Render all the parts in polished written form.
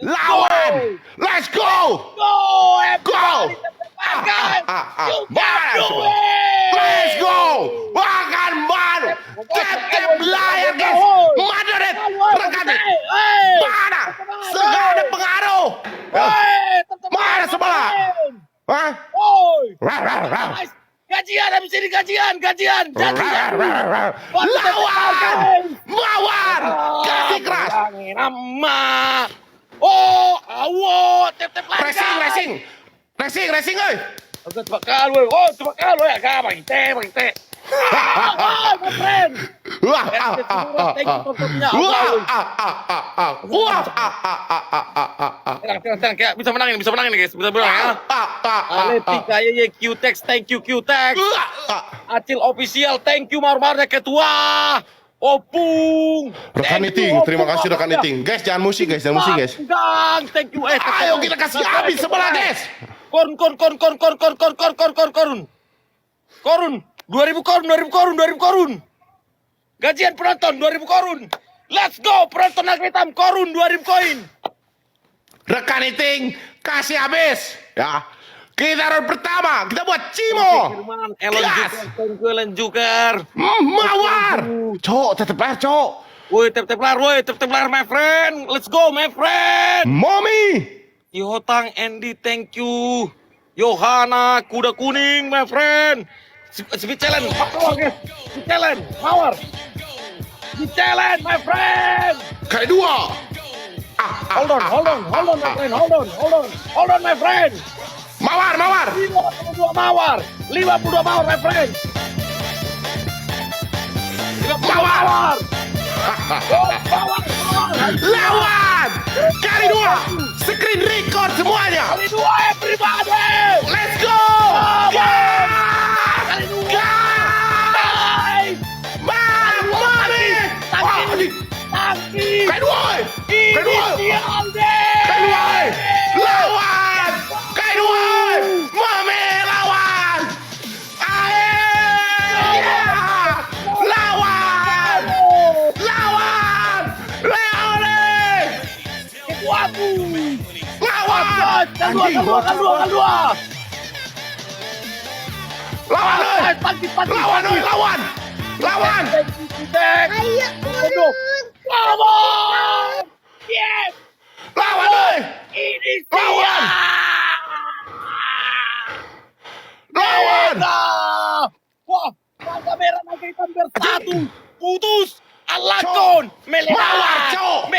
Lawan. Let's go. Go. Go. Mana semua. Let's go. Makan baru. Tep layar guys. Mana deh. Rekan. Mana? Segala ada pengaruh. Mana sebelah? Hah? Gajian habis ini gajian. Lawan. Mawar. Kasih keras. Nama. Oh, awo, tep Racing euy. Tebakan woi. Oh, tebakan woi. Agak bang teh. My friend. Tenang, kayak bisa menang ini guys, bisa menang ya. Aletika ye Q-Tex, thank you Q-Tex. Acil official, thank you Marmarnya ketua. Opung. Rekan Iting, terima kasih rekan Iting. Guys, jangan musik guys. Gang, thank you. Ayo kita kasih habis sebelah guys. Korun. 2000 korun. Gajian penonton 2000 korun. Let's go penonton Naga Hitam korun 2000 koin. Rekan Iting, kasih habis. Ya. Kita round pertama, kita buat Cimo. Ellen Joker. Mawar. Cok, tetep layar, Cok. Woi, tep layar my friend. Let's go my friend. Mommy. Yotang Andy, thank you. Yohana, kuda kuning my friend. Speed challenge, power guys. Speed challenge, power. Speed challenge my friend. Kayak dua. Hold on my friend. Hold on my friend. Mawar. 52 mawar my friend. 52 mawar. Lawan. Kali dua. Screen record semuanya. Kali dua everybody. Let's go. Kali dua. Mommy. Taki. Kayak dua. Lawan. Kayak dua. Mommy lawan. Leone. Kekuatu. Lawan. Kan dua. Lawan. Ayo, lawan. Yes. Lawan euy. Ini Lawan. Lawan. Wah, warna merah Naga Hitam bersatu. Putus. Alakon. Mawar, Cok.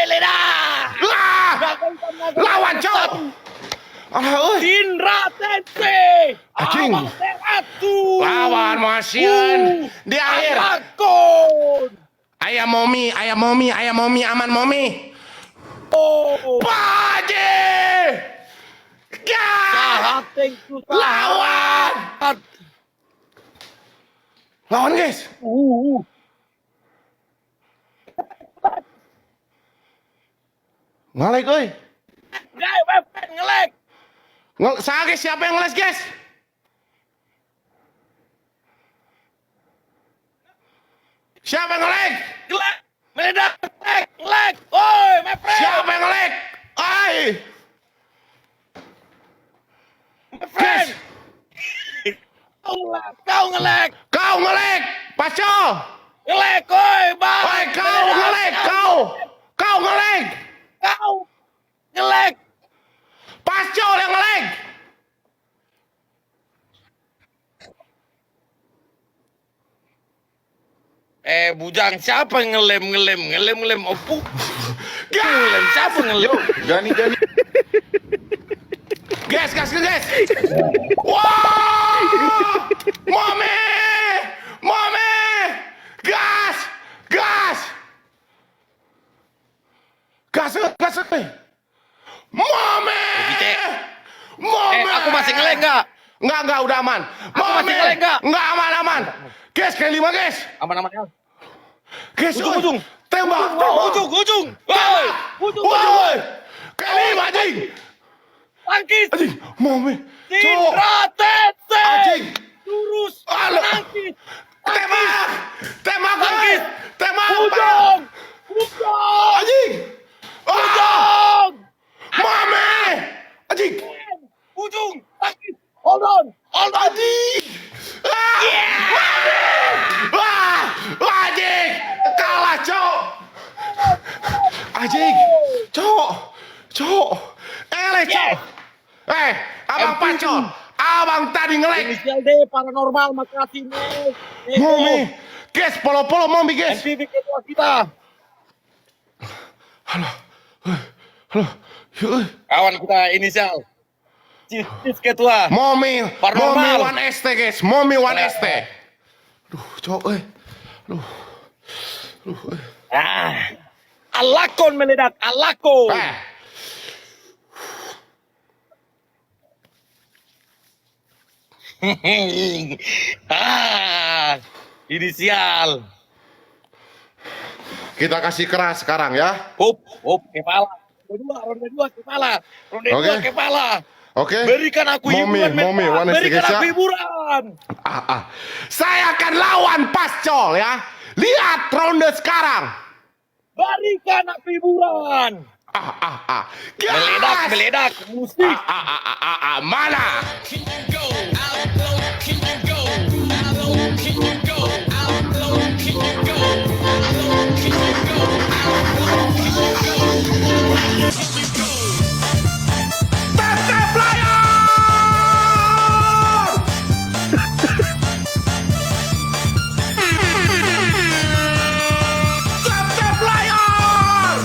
Lawan, Cok. Indra Tensei. Anjing. Amaterasu. Lawan Masian di akhir. Alakon. Ayam momi, aman momi. Oh. Paje. Sahat, thank you. Lawan guys. Ngelek euy. Guys, my friend ngelek. Siapa yang ngeles guys? Siapa yang ngelek? Ngelek. Meledak. Ngelek. Oi, my friend. Siapa yang ngelek? My friend. Kau ngelek. Pasco. Ngelek, oi, bang. Oi, kau ngelek. Kau ngelek. Pasco yang ngelek. Bujang, siapa yang ngelem? Opung. Ngelem, siapa ngelem? Gani. Guys. Wah! Mommy! Gas! Mommy! Aku masih ngelek nggak? Enggak, udah aman. Aku masih ngelek nggak? Enggak, aman. Guys, kali 5 guys. Aman ya. Guys, Ujung. Tembak. Ujung. Ujung. Kali 5 anjing. Tangkis. Anjing, Mommy. Indra Tensei. Anjing. Lurus. Halo. Tangkis. Tembak. Ujung. Anjing. Ujung. Cok. Cok. Abang Pacol. Abang tadi nge-lag. Inisial D, paranormal, makasih, Nek. Momi. Guys, polo-polo Momi, guys. MTV ketua kita. Halo. Kawan kita inisial. Cis ketua. Momi Paranormal. 1ST, guys. Momi 1ST. Aduh, Cok, Alakon meledak, alakon. Inisial. Kita kasih keras sekarang ya. Hop, kepala. Ronde 2, kepala. Ronde 2, kepala. Oke. Berikan aku hiburan Momi, mental. 1ST, Berikan guys, aku ya. hiburan. Saya akan lawan Pacol ya. Lihat ronde sekarang. Berikan aku hiburan. Gas! Meledak, musik. Mana? Tetep layar! Tetep layar!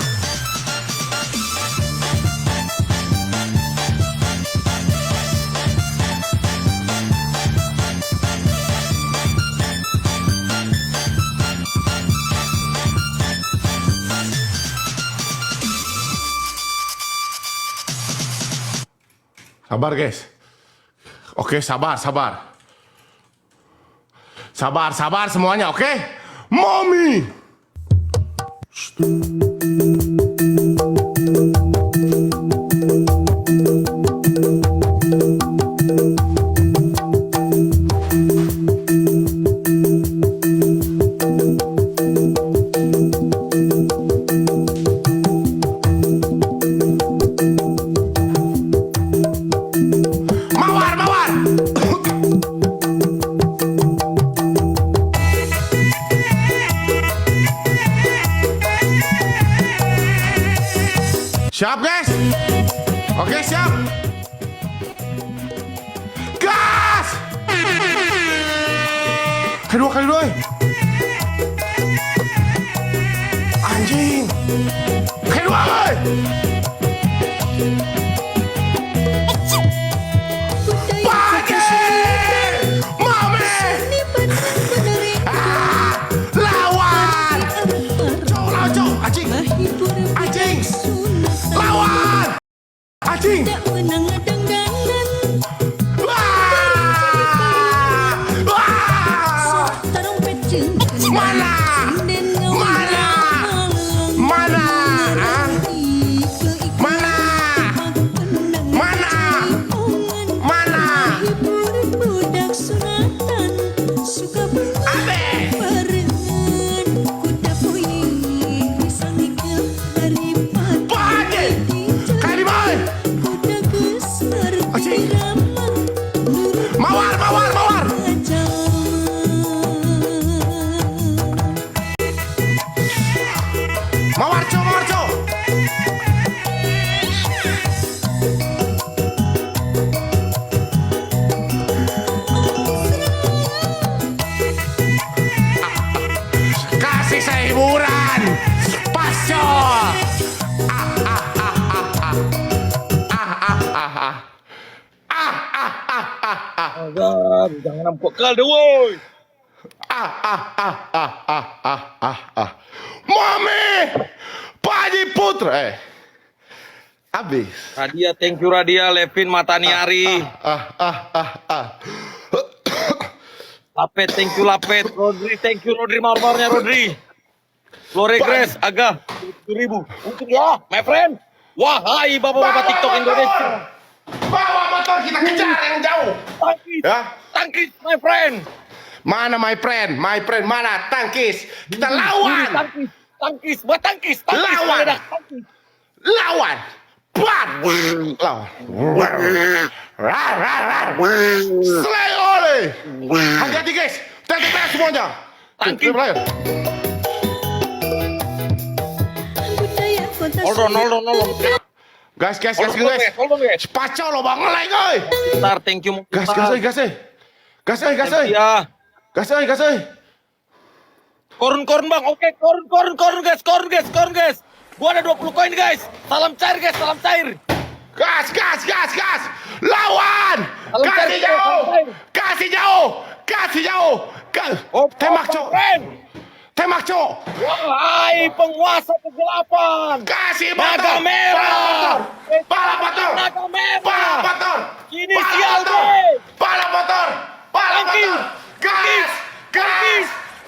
Sabar guys. Oke, sabar semuanya, oke? Momi. Mawar. Siap guys? Oke, siap. Gas! Kali dua. Anjing. Kali dua. Lawan! Anjing! Lawan! Anjing! Mana? Mawar! Mawar, co! Kasih saya hiburan! Pacol! Agar, jangan nampak kal deh, woi. Mami! Pak Haji Putra! Habis. Radia, thank you Radia, Levin Mataniari. Lapet, thank you Lapet. Rodri, thank you Rodri, marmarnya Rodri. Lore Grace, Aga, 7.000. Untuk ya, my friend. Wahai bapak-bapak TikTok Indonesia. Bawa motor kita kejar yang jauh. Tangkis, Ya. tangkis, my friend. Mana my friend? My friend mana? Tangkis. Kita lawan. Tangkis, buat tangkis. Lawan. Tangkis. Lawan. Bat. Lawan. Selai oleh. Hati-hati guys. Tengok semuanya. Tangkis. Layar. Hold on. Gas, Hold on, guys. Pacau lo bang ngeleng oi. Bentar, thank you. Gas, gas. Gas, Ya. gas. Korun bang, oke, korun guys. Gua ada 20 koin guys. Salam cair guys, salam cair. Gas. Lawan. Salam cair, Kasih jauh. Tembak, Cok. Tembak, Cok. Wahai penguasa kegelapan. Kasih Naga motor. merah. Pala motor. Naga merah. Pala motor. Ini sial deh. Pala motor. Tangkis. Gas.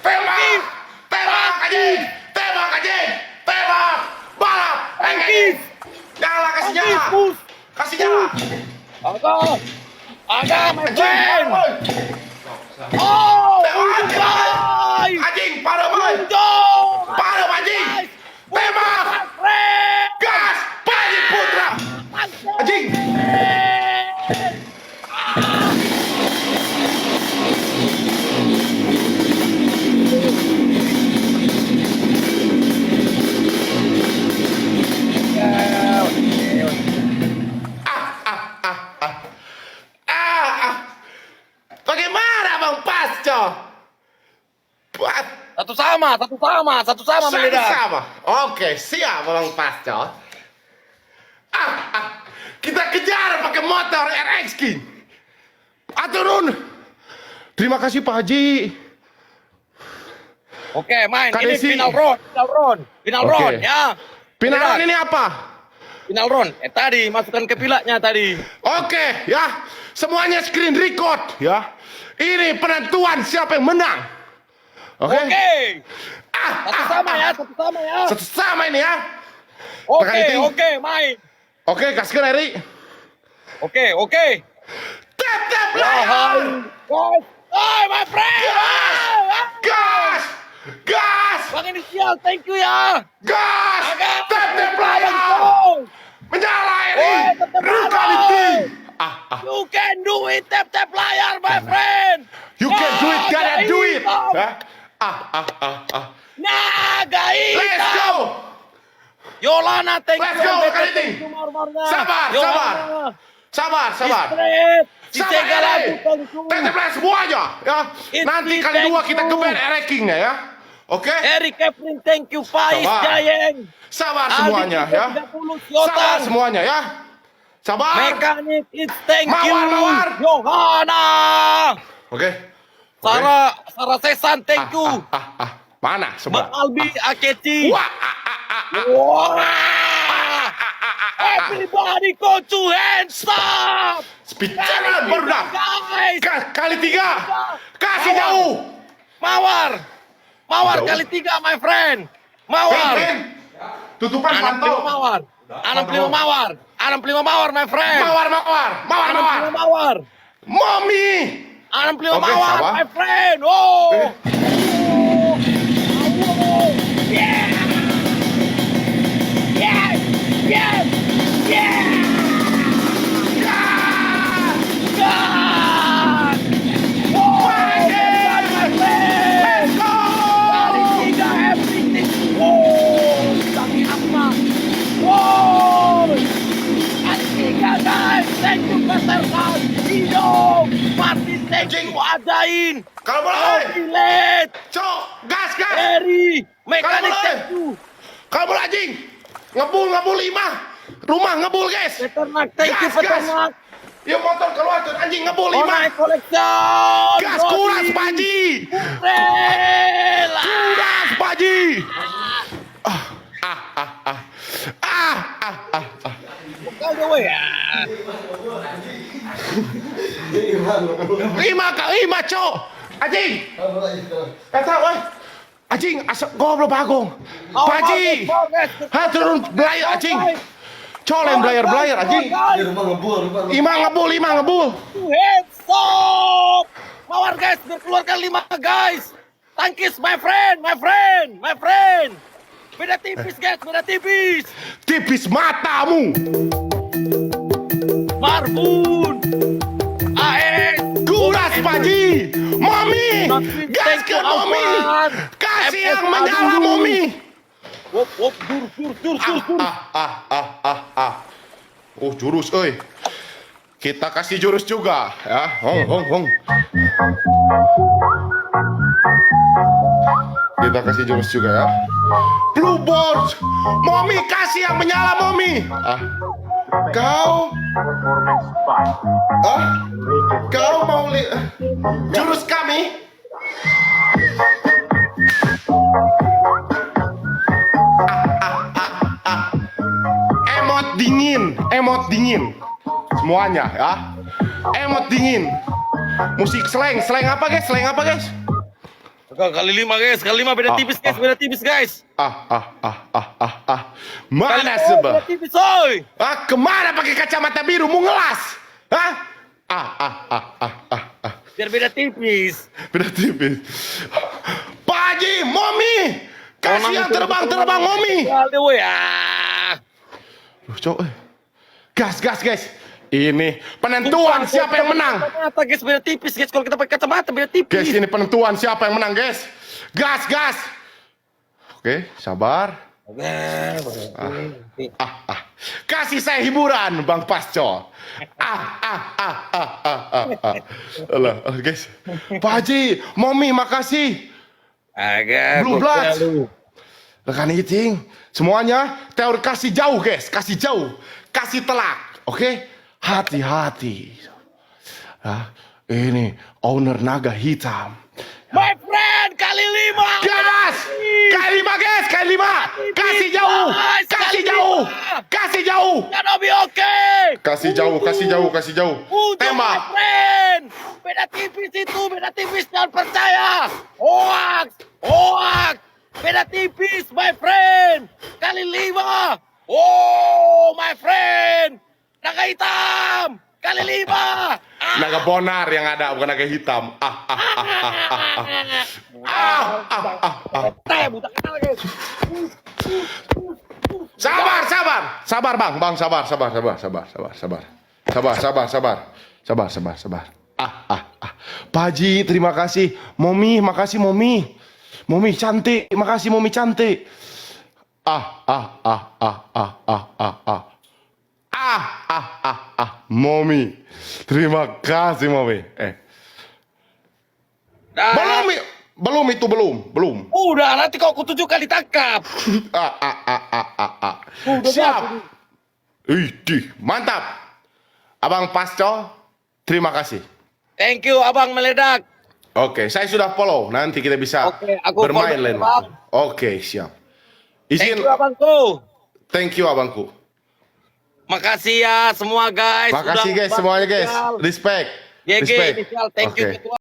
Tembak anjing. Tembak. Balap. Tangkis. Nyala, kasih Tangkis, nyala. push. Kasih nyala. Aga, my friend. Anjing. Oh, Tembak. guys. Anjing, padam boy. Padam anjing. Tembak. Friend. Gas. Panji Putra. Anjing. Bagaimana Bang Pasco? Satu sama meledak. Sama. Oke, siap Bang Pasco. Kita kejar pakai motor RX King. Aturun. Terima kasih Pak Haji. Oke, main. Ini Kadesi. final round Oke. ya. Final Meledak. round ini apa? Final round. Tadi masukkan ke pilaknya tadi. Oke, ya. Semuanya screen record, ya. Ini penentuan siapa yang menang. Oke. Satu sama ya. Satu sama ini ya. Oke, main. Oke, gaskan Eri. Oke. Tetap Wahai layar. guys. Hey, my friend. Gas. Bang Inisial, thank you ya. Gas. Aga. Tetap layar. Menyala Eri. Oh, tetap Brutality. You can do it, tap layar, my friend. You can do it, gotta do it. Hitam. Hah? Naga hitam. Let's go. Yolana, thank Let's you. go, Thank Kaliting. you, Marmarnya. Sabar. Sabar. Sabar. Si Cega lagu, thank you. Tetap layar semuanya, ya. It's Nanti me, kali thank dua kita you. ke band Erekingnya ya. Oke? Eric Kepling, thank you. Faiz Sabar. Jayeng. Sabar semuanya ya. 30, Sabar Yotan. semuanya ya. Sabar. Mekanik, it's thank you. Mawar. Yohana. Oke. Sarah Sesan, thank you. Mana? Bang Sebelah. Albi Akeci. Wah. Wah. Everybody go to hands up. Speed jalan baru dah. Guys. Kali 3. Kasih jauh. Mawar Jauh. kali 3, my friend. Mawar. Ben. Tutupan 65 pantau. mawar. 65 mawar, my friend. Mawar. 65 mawar. Mommy. 65 Oke, mawar, sabar. my friend. Oh. Oke. Yeah. Yes. Yes. Yeah. God. Oh, God, my friend. Kali 3 everything. Oh, kami apa? Oh, kali 3 guys. Thank you, Peterson. Ido. Martin, thank you. Ajain. Kalau Oh, boleh. Bilet. Cok, gas. Eri. Mekanik, Kalau boleh. thank you. Kalau boleh anjing. Ngebul 5. Rumah ngebul, guys. Peternak, thank you, Gas. Peternak. Yuk motor keluar tuh anjing ngebul Oh, 5. my collection. Gas kuras Paji. Rela. Kuras Paji. Bukan gue ya. 5 cok. Anjing. Kata woi. Anjing asap goblok bagong. Paji. Ha turun belayar anjing. Colem belayar anjing. Lima ngebul. Heads up. Mawar guys, berkeluarkan 5 guys. Tangkis my friend. Beda tipis guys, Tipis matamu. Marbun. AS. Kuras Paji. Mami. Gas ke Mami. Kasih yang menyala Mami. Dur. Oh, jurus, oi. Kita kasih jurus juga, ya. Hong, hong, hong. Kita kasih jurus juga ya. Blue Board, Momi kasih yang menyala, Momi. Kau, kau mau jurus kami? Emot dingin, emot dingin. Semuanya ya. Emot dingin. Musik slang, slang apa guys? Slang apa guys? Kali 5 guys, kali 5 beda tipis guys, beda tipis guys. Mana Beda sebab? tipis, oi. Kemana pakai kacamata biru? Mau ngelas? Biar beda tipis. Beda tipis. Pak Haji, Momi, kasih yang terbang-terbang, Momi. Alde woi ya. Gas, gas, guys. Ini penentuan siapa yang menang. Kacamata guys, beda tipis guys. Kalau kita pakai kacamata beda tipis. Guys, ini penentuan siapa yang menang, guys. Gas, gas. Oke, sabar. Kasih saya hiburan, Bang Pasco. Alah, guys. Pak Haji, Momi, makasih. Blue Blood. Rekan Iting, semuanya teori kasih jauh, guys. Kasih jauh. Kasih telak. Oke? Hati-hati. Ini owner naga hitam. My friend, kali 5. Gas! Kali 5 guys, kali 5. Kasih jauh. Kasih jauh. Kasih jauh. Kanobi oke. Kasih jauh, kasih jauh, kasih jauh. My Tembak. friend. Beda tipis itu, beda tipis, jangan percaya. Hoax, hoax. Beda tipis, my friend. Kali 5. Oh, my friend. Naga hitam. Kali 5. Naga bonar yang ada, bukan naga hitam. Buta kenal guys. Sabar, sabar. Sabar, Bang. Bang, sabar, sabar, sabar, sabar, sabar, sabar. Sabar, sabar, sabar. Sabar, sabar, sabar. Pak Haji, terima kasih. Momi, makasih Momi. Momi cantik, makasih Momi cantik. Momi. Terima kasih Momi. Belum, belum itu belum. Udah, nanti kau kutunjukkan ditangkap. Siap. Idih, mantap. Abang Pasco, terima kasih. Thank you, Abang Meledak. Oke, saya sudah follow. Nanti kita bisa Oke, aku bermain follow, lain Bang. waktu. Oke, siap. Thank Izin. you, Abangku. Thank you, abangku. Makasih ya semua guys. Makasih Udah guys semuanya guys. inisial. Respect. GG Respect. inisial. Thank you Oke. ketua.